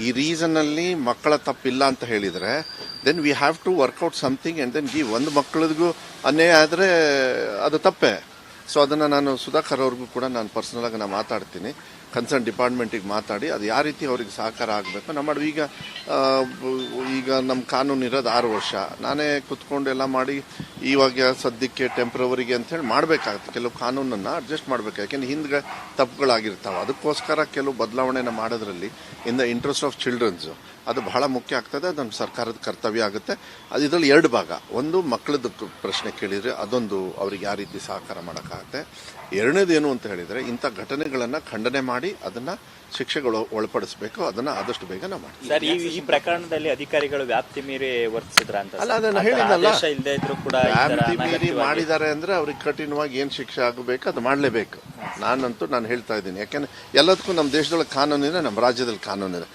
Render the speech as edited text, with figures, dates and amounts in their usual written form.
ಈ ರೀಸನ್ನಲ್ಲಿ ಮಕ್ಕಳ ತಪ್ಪಿಲ್ಲ ಅಂತ ಹೇಳಿದರೆ then we have to work out something and then give. ಒಂದು ಮಕ್ಕಳಿಗೂ ಅನ್ಯಾಯ ಆದರೆ ಅದು ತಪ್ಪೇ. ಸೊ ಅದನ್ನು ನಾನು ಸುಧಾಕರ್ ಅವ್ರಿಗೂ ಕೂಡ ನಾನು ಪರ್ಸನಲಾಗಿ ನಾನು ಮಾತಾಡ್ತೀನಿ, ಕನ್ಸರ್ನ್ ಡಿಪಾರ್ಟ್ಮೆಂಟಿಗೆ ಮಾತಾಡಿ ಅದು ಯಾವ ರೀತಿ ಅವ್ರಿಗೆ ಸಹಕಾರ ಆಗಬೇಕು ನಮ್ಮ ಈಗ ನಮ್ಮ ಕಾನೂನು ಇರೋದು 6 ವರ್ಷ. ನಾನೇ ಕುತ್ಕೊಂಡು ಎಲ್ಲ ಮಾಡಿ ಇವಾಗ ಸದ್ಯಕ್ಕೆ ಟೆಂಪ್ರವರಿಗೆ ಅಂತೇಳಿ ಮಾಡಬೇಕಾಗುತ್ತೆ. ಕೆಲವು ಕಾನೂನನ್ನು ಅಡ್ಜಸ್ಟ್ ಮಾಡಬೇಕು, ಯಾಕೆಂದ್ರೆ ಹಿಂದೆ ತಪ್ಪುಗಳಾಗಿರ್ತಾವೆ. ಅದಕ್ಕೋಸ್ಕರ ಕೆಲವು ಬದಲಾವಣೆನ ಮಾಡೋದ್ರಲ್ಲಿ in the interest of childrens ಅದು ಬಹಳ ಮುಖ್ಯ ಆಗ್ತದೆ. ಅದು ನಮ್ಮ ಸರ್ಕಾರದ ಕರ್ತವ್ಯ ಆಗುತ್ತೆ. ಅದು ಇದರಲ್ಲಿ 2 ಭಾಗ. ಒಂದು ಮಕ್ಕಳದ್ದು ಪ್ರಶ್ನೆ ಕೇಳಿದರೆ ಅದೊಂದು ಅವ್ರಿಗೆ ಯಾವ ರೀತಿ ಸಹಕಾರ ಮಾಡೋಕ್ಕಾಗುತ್ತೆ. ಎರಡನೇದೇನು ಅಂತ ಹೇಳಿದರೆ ಇಂಥ ಘಟನೆಗಳನ್ನು ಖಂಡನೆ ಮಾಡಿ ಅದನ್ನು ಶಿಕ್ಷೆಗಳು ಒಳಪಡಿಸಬೇಕು. ಅದನ್ನು ಆದಷ್ಟು ಬೇಗ ನಾವು ಮಾಡ್ತೀವಿ. ಸರ್, ಈ ಪ್ರಕರಣದಲ್ಲಿ ಅಧಿಕಾರಿಗಳು ವ್ಯಾಪ್ತಿ ಮೀರಿ ವರ್ತಿಸಿದ್ರ ಅಂತ? ಅಲ್ಲ, ಅದನ್ನು ಹೇಳಿದ್ನಲ್ಲ, ಇಲ್ಲದೆ ಇದ್ರು ಕೂಡ ವ್ಯಾಪ್ತಿ ಮೀರಿ ಮಾಡಿದ್ದಾರೆ ಅಂದರೆ ಅವ್ರಿಗೆ ಕಠಿಣವಾಗಿ ಏನು ಶಿಕ್ಷೆ ಆಗಬೇಕು ಅದು ಮಾಡಲೇಬೇಕು. ನಾನು ಹೇಳ್ತಾ ಇದ್ದೀನಿ, ಯಾಕೆಂದ್ರೆ ಎಲ್ಲದಕ್ಕೂ ನಮ್ಮ ದೇಶದೊಳಗೆ ಕಾನೂನಿದೆ, ನಮ್ಮ ರಾಜ್ಯದಲ್ಲಿ ಕಾನೂನಿದೆ.